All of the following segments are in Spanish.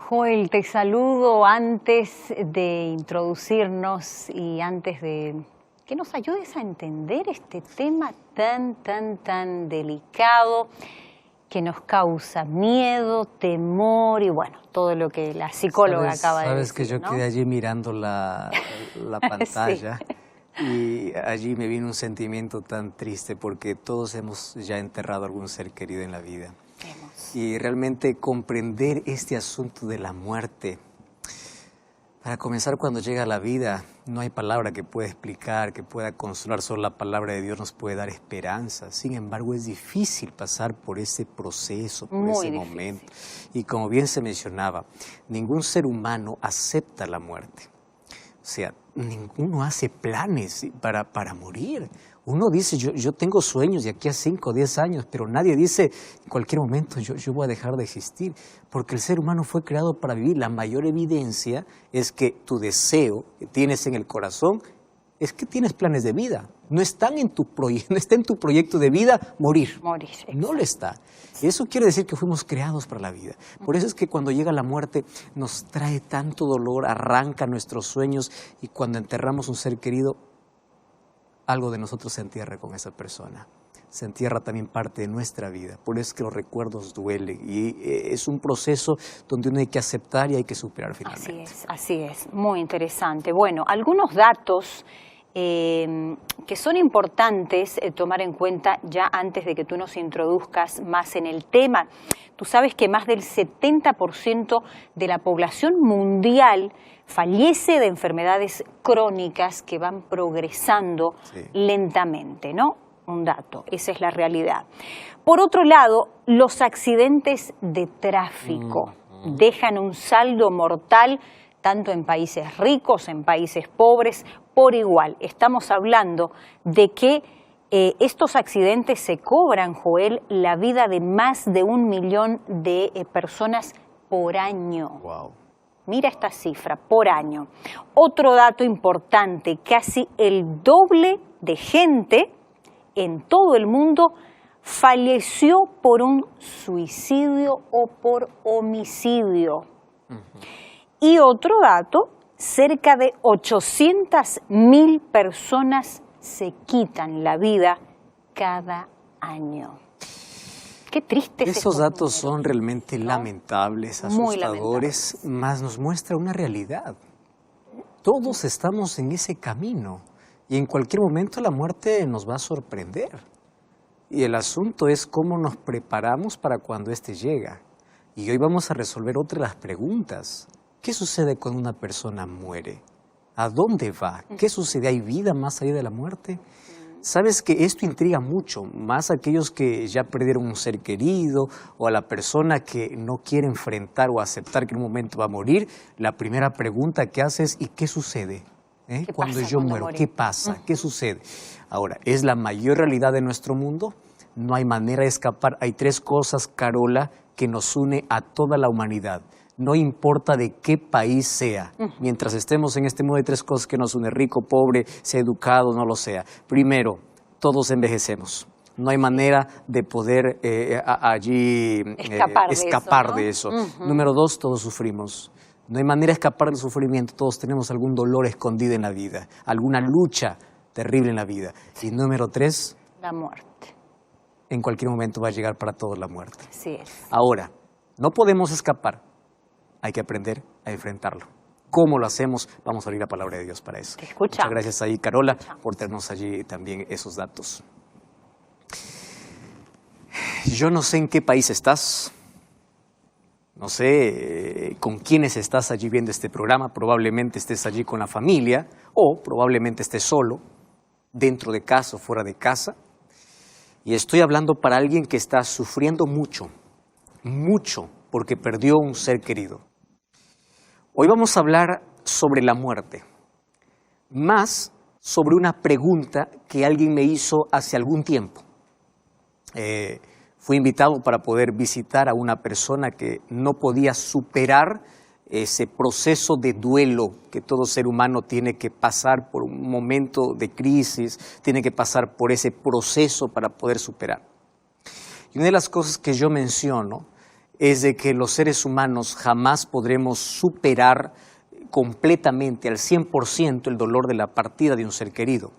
Joel, te saludo antes de introducirnos y antes de que nos ayudes a entender este tema tan delicado que nos causa miedo, temor y bueno, todo lo que la psicóloga acaba de decir. Sabes que yo quedé allí mirando la pantalla y allí me vino un sentimiento tan triste porque todos hemos ya enterrado a algún ser querido en la vida. Y realmente comprender este asunto de la muerte, para comenzar, cuando llega la vida, no hay palabra que pueda explicar, que pueda consolar, solo la palabra de Dios nos puede dar esperanza. Sin embargo, es difícil pasar por ese proceso, por ese momento. Y como bien se mencionaba, ningún ser humano acepta la muerte. O sea, ninguno hace planes para morir. Uno dice, yo tengo sueños de aquí a 5 o 10 años, pero nadie dice, en cualquier momento yo voy a dejar de existir, porque el ser humano fue creado para vivir. La mayor evidencia es que tu deseo que tienes en el corazón es que tienes planes de vida. No está en tu proyecto de vida morir. No lo está. Eso quiere decir que fuimos creados para la vida. Por eso es que cuando llega la muerte nos trae tanto dolor, arranca nuestros sueños y cuando enterramos un ser querido, algo de nosotros se entierra con esa persona. Se entierra también parte de nuestra vida. Por eso es que los recuerdos duelen y es un proceso donde uno hay que aceptar y hay que superar finalmente. Así es. Muy interesante. Bueno, algunos datos que son importantes tomar en cuenta ya antes de que tú nos introduzcas más en el tema. Tú sabes que más del 70% de la población mundial fallece de enfermedades crónicas que van progresando lentamente, ¿no? Un dato, esa es la realidad. Por otro lado, los accidentes de tráfico dejan un saldo mortal tanto en países ricos, en países pobres, por igual. Estamos hablando de que estos accidentes se cobran, Joel, la vida de más de 1 millón de personas por año. Wow. Mira esta cifra, por año. Otro dato importante, casi el doble de gente en todo el mundo falleció por un suicidio o por homicidio. Y otro dato, cerca de 800.000 personas se quitan la vida cada año. Qué triste es Esos datos son realmente lamentables, asustadores, más nos muestra una realidad. Todos estamos en ese camino y en cualquier momento la muerte nos va a sorprender. Y el asunto es cómo nos preparamos para cuando éste llega. Y hoy vamos a resolver otra de las preguntas. ¿Qué sucede cuando una persona muere? ¿A dónde va? ¿Qué sucede? ¿Hay vida más allá de la muerte? Sabes que esto intriga mucho, más a aquellos que ya perdieron un ser querido o a la persona que no quiere enfrentar o aceptar que en un momento va a morir. La primera pregunta que hace es, ¿y qué sucede? Cuando yo muero, ¿qué pasa? ¿Qué sucede? Ahora, ¿es la mayor realidad de nuestro mundo? No hay manera de escapar. Hay 3 cosas, Carola, que nos une a toda la humanidad. No importa de qué país sea. Mientras estemos en este mundo hay 3 cosas que nos unen, rico, pobre, sea educado, no lo sea. Primero, todos envejecemos. No hay manera de poder allí escapar de eso. Número 2, todos sufrimos. No hay manera de escapar del sufrimiento. Todos tenemos algún dolor escondido en la vida, alguna lucha terrible en la vida. Y número 3, la muerte. En cualquier momento va a llegar para todos la muerte. Así es. Ahora, no podemos escapar. Hay que aprender a enfrentarlo. ¿Cómo lo hacemos? Vamos a abrir la palabra de Dios para eso. Muchas gracias ahí, Carola, por tenernos allí también esos datos. Yo no sé en qué país estás, no sé con quiénes estás allí viendo este programa. Probablemente estés allí con la familia o probablemente estés solo, dentro de casa o fuera de casa. Y estoy hablando para alguien que está sufriendo mucho, porque perdió un ser querido. Hoy vamos a hablar sobre la muerte, más sobre una pregunta que alguien me hizo hace algún tiempo. Fui invitado para poder visitar a una persona que no podía superar ese proceso de duelo que todo ser humano tiene que pasar por un momento de crisis, tiene que pasar por ese proceso para poder superar. Y una de las cosas que yo menciono es de que los seres humanos jamás podremos superar completamente, al 100%, el dolor de la partida de un ser querido.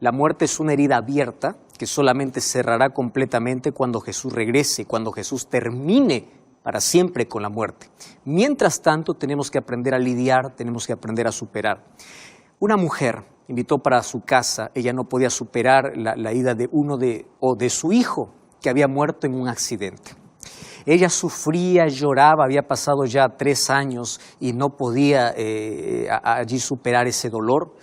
La muerte es una herida abierta que solamente cerrará completamente cuando Jesús regrese, cuando Jesús termine para siempre con la muerte. Mientras tanto, tenemos que aprender a lidiar, tenemos que aprender a superar. Una mujer invitó para su casa, ella no podía superar la ida de de su hijo, que había muerto en un accidente. Ella sufría, lloraba, había pasado ya 3 años y no podía allí superar ese dolor.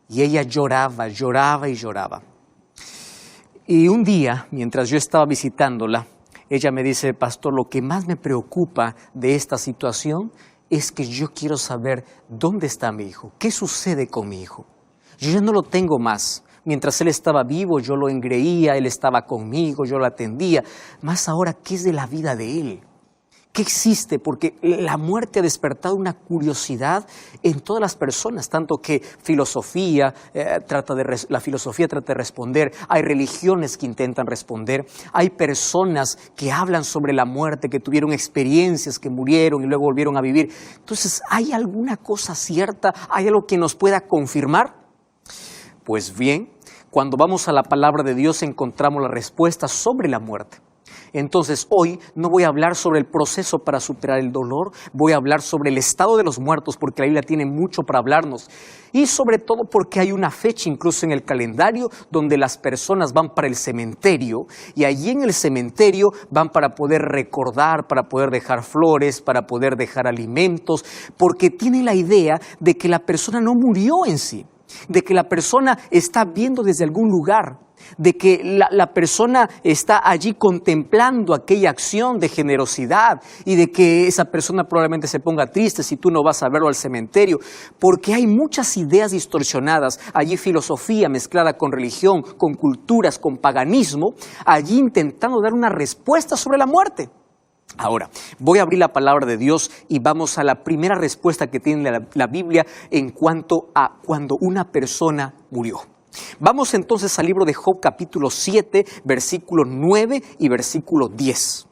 Y ella lloraba, lloraba y lloraba. Y un día, mientras yo estaba visitándola, ella me dice: pastor, lo que más me preocupa de esta situación es que yo quiero saber dónde está mi hijo, qué sucede con mi hijo. Yo ya no lo tengo más. Mientras él estaba vivo, yo lo engreía, él estaba conmigo, yo lo atendía. Más ahora, ¿qué es de la vida de él? ¿Qué existe? Porque la muerte ha despertado una curiosidad en todas las personas, tanto que la filosofía trata de responder, hay religiones que intentan responder, hay personas que hablan sobre la muerte, que tuvieron experiencias, que murieron y luego volvieron a vivir. Entonces, ¿hay alguna cosa cierta? ¿Hay algo que nos pueda confirmar? Pues bien, cuando vamos a la palabra de Dios encontramos la respuesta sobre la muerte. Entonces hoy no voy a hablar sobre el proceso para superar el dolor, voy a hablar sobre el estado de los muertos porque la Biblia tiene mucho para hablarnos y sobre todo porque hay una fecha incluso en el calendario donde las personas van para el cementerio y allí en el cementerio van para poder recordar, para poder dejar flores, para poder dejar alimentos, porque tienen la idea de que la persona no murió en sí, de que la persona está viendo desde algún lugar, de que la persona está allí contemplando aquella acción de generosidad y de que esa persona probablemente se ponga triste si tú no vas a verlo al cementerio, porque hay muchas ideas distorsionadas, allí filosofía mezclada con religión, con culturas, con paganismo, allí intentando dar una respuesta sobre la muerte. Ahora, voy a abrir la palabra de Dios y vamos a la primera respuesta que tiene la Biblia en cuanto a cuando una persona murió. Vamos entonces al libro de Job capítulo 7, versículo 9 y versículo 10.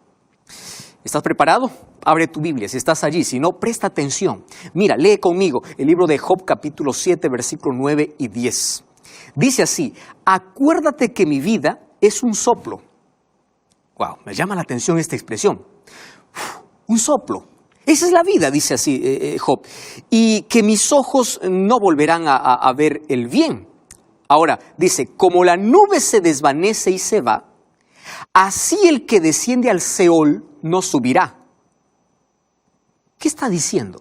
¿Estás preparado? Abre tu Biblia, si estás allí, si no, presta atención. Mira, lee conmigo el libro de Job capítulo 7, versículo 9 y 10. Dice así: acuérdate que mi vida es un soplo. Wow, me llama la atención esta expresión. Un soplo. Esa es la vida, dice así Job. Y que mis ojos no volverán a ver el bien. Ahora, dice, como la nube se desvanece y se va, así el que desciende al Seol no subirá. ¿Qué está diciendo?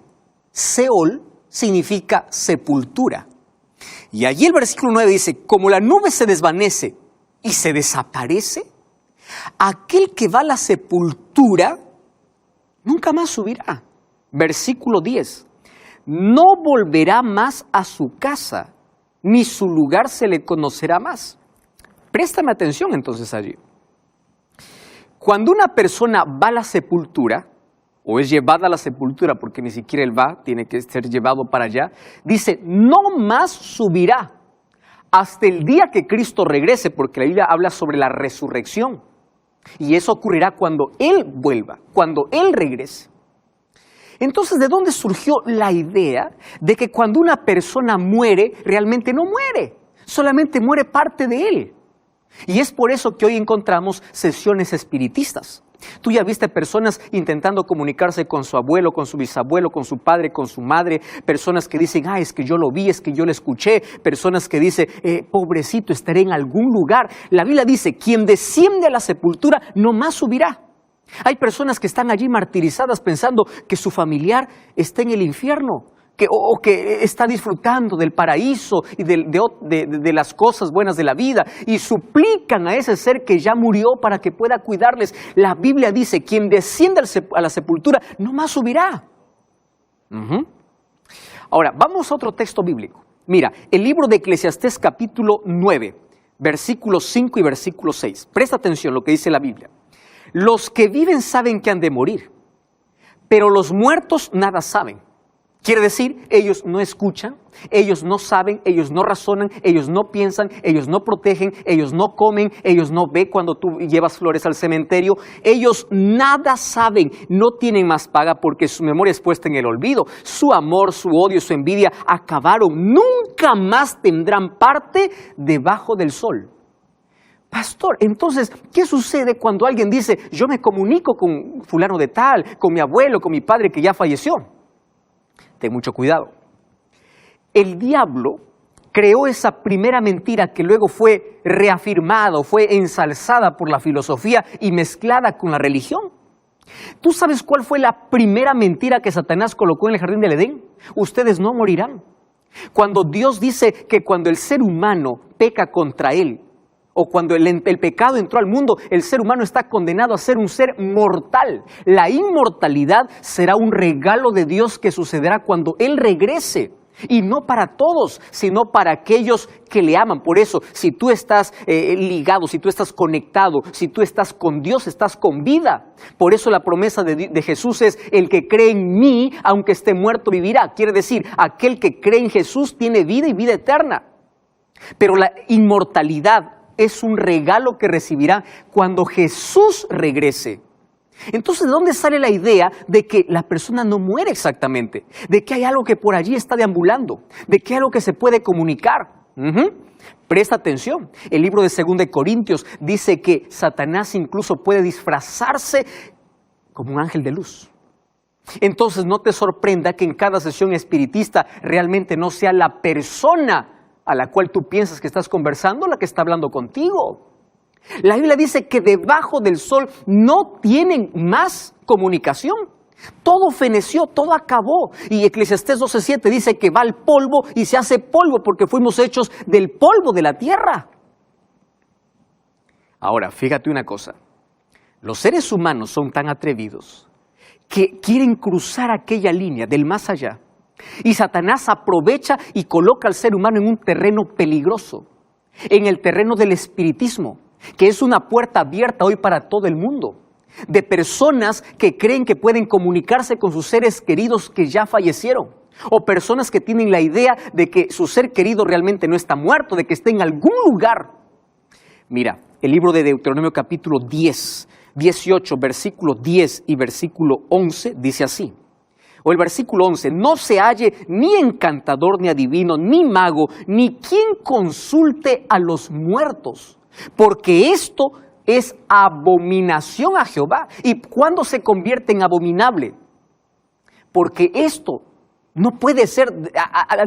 Seol significa sepultura. Y allí el versículo 9 dice, como la nube se desvanece y se desaparece, aquel que va a la sepultura nunca más subirá. Versículo 10, no volverá más a su casa, ni su lugar se le conocerá más. Préstame atención entonces allí. Cuando una persona va a la sepultura, o es llevada a la sepultura, porque ni siquiera él va, tiene que ser llevado para allá, dice, no más subirá hasta el día que Cristo regrese, porque la Biblia habla sobre la resurrección. Y eso ocurrirá cuando Él vuelva, cuando Él regrese. Entonces, ¿de dónde surgió la idea de que cuando una persona muere, realmente no muere? Solamente muere parte de él. Y es por eso que hoy encontramos sesiones espiritistas. Tú ya viste personas intentando comunicarse con su abuelo, con su bisabuelo, con su padre, con su madre. Personas que dicen, es que yo lo vi, es que yo lo escuché. Personas que dicen, pobrecito, estaré en algún lugar. La Biblia dice, quien desciende a la sepultura no más subirá. Hay personas que están allí martirizadas pensando que su familiar está en el infierno, o que está disfrutando del paraíso y de las cosas buenas de la vida y suplican a ese ser que ya murió para que pueda cuidarles. La Biblia dice, quien desciende a la sepultura no más subirá. Ahora, vamos a otro texto bíblico. Mira, el libro de Eclesiastés capítulo 9, versículos 5 y versículo 6. Presta atención a lo que dice la Biblia. Los que viven saben que han de morir, pero los muertos nada saben. Quiere decir, ellos no escuchan, ellos no saben, ellos no razonan, ellos no piensan, ellos no protegen, ellos no comen, ellos no ven cuando tú llevas flores al cementerio. Ellos nada saben, no tienen más paga porque su memoria es puesta en el olvido. Su amor, su odio, su envidia acabaron. Nunca más tendrán parte debajo del sol. Pastor, entonces, ¿qué sucede cuando alguien dice, yo me comunico con fulano de tal, con mi abuelo, con mi padre que ya falleció? Ten mucho cuidado. El diablo creó esa primera mentira que luego fue reafirmada, fue ensalzada por la filosofía y mezclada con la religión. ¿Tú sabes cuál fue la primera mentira que Satanás colocó en el jardín del Edén? Ustedes no morirán. Cuando Dios dice que cuando el ser humano peca contra él, o cuando el pecado entró al mundo, el ser humano está condenado a ser un ser mortal. La inmortalidad será un regalo de Dios que sucederá cuando Él regrese. Y no para todos, sino para aquellos que le aman. Por eso, si tú estás ligado, si tú estás conectado, si tú estás con Dios, estás con vida. Por eso la promesa de Jesús es, el que cree en mí, aunque esté muerto, vivirá. Quiere decir, aquel que cree en Jesús tiene vida y vida eterna. Pero la inmortalidad es un regalo que recibirá cuando Jesús regrese. Entonces, ¿de dónde sale la idea de que la persona no muere exactamente? De que hay algo que por allí está deambulando, de que hay algo que se puede comunicar. Presta atención, el libro de 2 Corintios dice que Satanás incluso puede disfrazarse como un ángel de luz. Entonces, no te sorprenda que en cada sesión espiritista realmente no sea la persona a la cual tú piensas que estás conversando la que está hablando contigo. La Biblia dice que debajo del sol no tienen más comunicación. Todo feneció, todo acabó. Y Eclesiastés 12:7 dice que va al polvo y se hace polvo porque fuimos hechos del polvo de la tierra. Ahora, fíjate una cosa. Los seres humanos son tan atrevidos que quieren cruzar aquella línea del más allá. Y Satanás aprovecha y coloca al ser humano en un terreno peligroso, en el terreno del espiritismo, que es una puerta abierta hoy para todo el mundo, de personas que creen que pueden comunicarse con sus seres queridos que ya fallecieron, o personas que tienen la idea de que su ser querido realmente no está muerto, de que está en algún lugar. Mira, el libro de Deuteronomio capítulo 10, 18, versículo 10 y versículo 11 dice así. O el versículo 11, no se halle ni encantador, ni adivino, ni mago, ni quien consulte a los muertos, porque esto es abominación a Jehová. ¿Y cuándo se convierte en abominable? Porque esto no puede ser de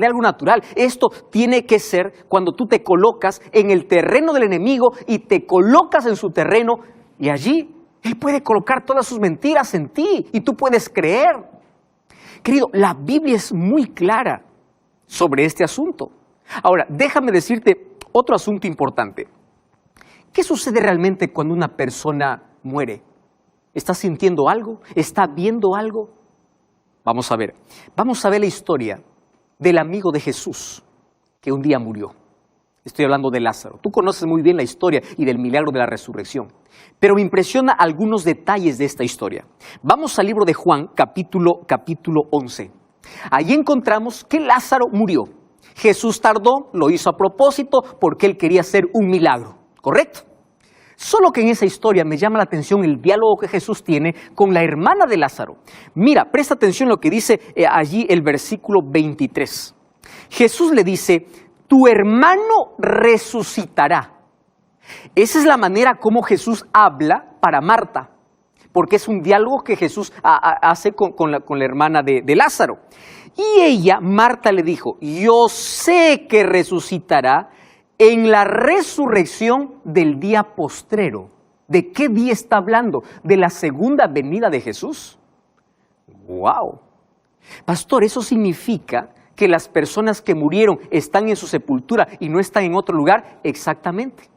algo natural. Esto tiene que ser cuando tú te colocas en el terreno del enemigo y te colocas en su terreno y allí él puede colocar todas sus mentiras en ti y tú puedes creer. Querido, la Biblia es muy clara sobre este asunto. Ahora, déjame decirte otro asunto importante. ¿Qué sucede realmente cuando una persona muere? ¿Está sintiendo algo? ¿Está viendo algo? Vamos a ver la historia del amigo de Jesús que un día murió. Estoy hablando de Lázaro. Tú conoces muy bien la historia y del milagro de la resurrección. Pero me impresiona algunos detalles de esta historia. Vamos al libro de Juan, capítulo 11. Allí encontramos que Lázaro murió. Jesús tardó, lo hizo a propósito porque él quería hacer un milagro, ¿correcto? Solo que en esa historia me llama la atención el diálogo que Jesús tiene con la hermana de Lázaro. Mira, presta atención lo que dice allí el versículo 23. Jesús le dice, tu hermano resucitará. Esa es la manera como Jesús habla para Marta, porque es un diálogo que Jesús hace con la hermana de Lázaro. Y ella, Marta, le dijo, yo sé que resucitará en la resurrección del día postrero. ¿De qué día está hablando? ¿De la segunda venida de Jesús? ¡Wow! Pastor, eso significa que las personas que murieron están en su sepultura y no están en otro lugar. Exactamente.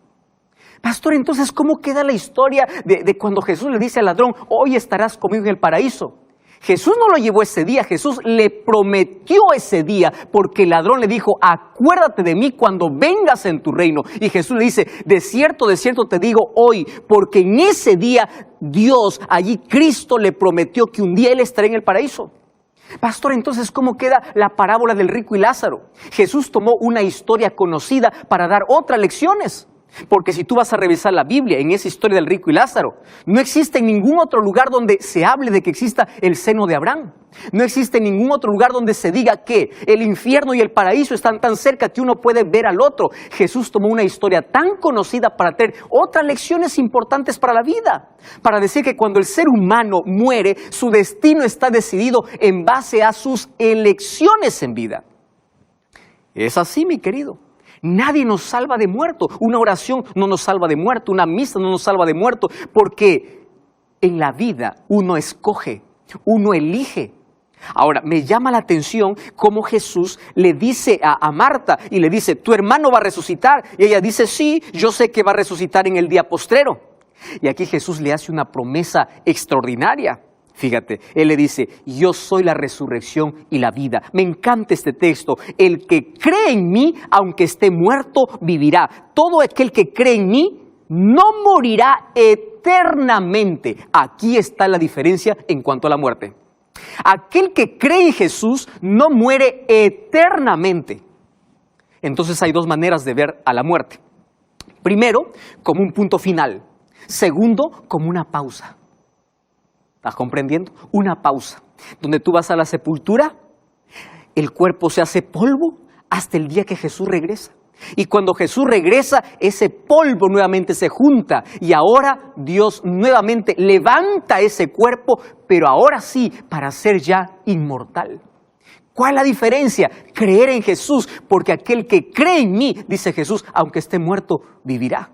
Pastor, entonces, ¿cómo queda la historia de cuando Jesús le dice al ladrón, hoy estarás conmigo en el paraíso? Jesús no lo llevó ese día, Jesús le prometió ese día, porque el ladrón le dijo, acuérdate de mí cuando vengas en tu reino. Y Jesús le dice, de cierto te digo hoy, porque en ese día Dios, allí Cristo le prometió que un día Él estará en el paraíso. Pastor, entonces, ¿cómo queda la parábola del rico y Lázaro? Jesús tomó una historia conocida para dar otras lecciones. Porque si tú vas a revisar la Biblia en esa historia del rico y Lázaro, no existe ningún otro lugar donde se hable de que exista el seno de Abraham. No existe ningún otro lugar donde se diga que el infierno y el paraíso están tan cerca que uno puede ver al otro. Jesús tomó una historia tan conocida para tener otras lecciones importantes para la vida. Para decir que cuando el ser humano muere, su destino está decidido en base a sus elecciones en vida. Es así, mi querido. Nadie nos salva de muerto. Una oración no nos salva de muerto. Una misa no nos salva de muerto. Porque en la vida uno escoge, uno elige. Ahora, me llama la atención cómo Jesús le dice a Marta y le dice, tu hermano va a resucitar. Y ella dice, sí, yo sé que va a resucitar en el día postrero. Y aquí Jesús le hace una promesa extraordinaria. Fíjate, Él le dice, yo soy la resurrección y la vida. Me encanta este texto. El que cree en mí, aunque esté muerto, vivirá. Todo aquel que cree en mí, no morirá eternamente. Aquí está la diferencia en cuanto a la muerte. Aquel que cree en Jesús no muere eternamente. Entonces hay dos maneras de ver a la muerte. Primero, como un punto final. Segundo, como una pausa. ¿Estás comprendiendo? Una pausa, donde tú vas a la sepultura, el cuerpo se hace polvo hasta el día que Jesús regresa. Y cuando Jesús regresa, ese polvo nuevamente se junta y ahora Dios nuevamente levanta ese cuerpo, pero ahora sí, para ser ya inmortal. ¿Cuál es la diferencia? Creer en Jesús, porque aquel que cree en mí, dice Jesús, aunque esté muerto, vivirá.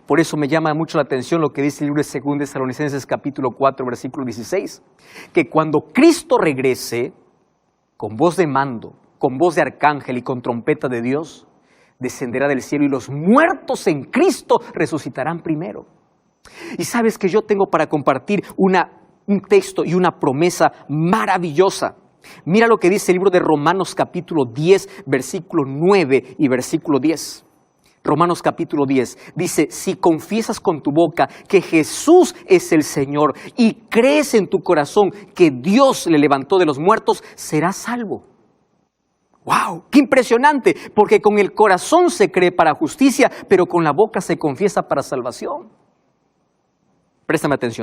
Por eso me llama mucho la atención lo que dice el libro de 2 Tesalonicenses capítulo 4, versículo 16, que cuando Cristo regrese, con voz de mando, con voz de arcángel y con trompeta de Dios, descenderá del cielo y los muertos en Cristo resucitarán primero. Y sabes que yo tengo para compartir un texto y una promesa maravillosa. Mira lo que dice el libro de Romanos capítulo 10, versículo 9 y versículo 10. Romanos capítulo 10 dice, si confiesas con tu boca que Jesús es el Señor y crees en tu corazón que Dios le levantó de los muertos, serás salvo. ¡Wow! ¡Qué impresionante! Porque con el corazón se cree para justicia, pero con la boca se confiesa para salvación. Préstame atención.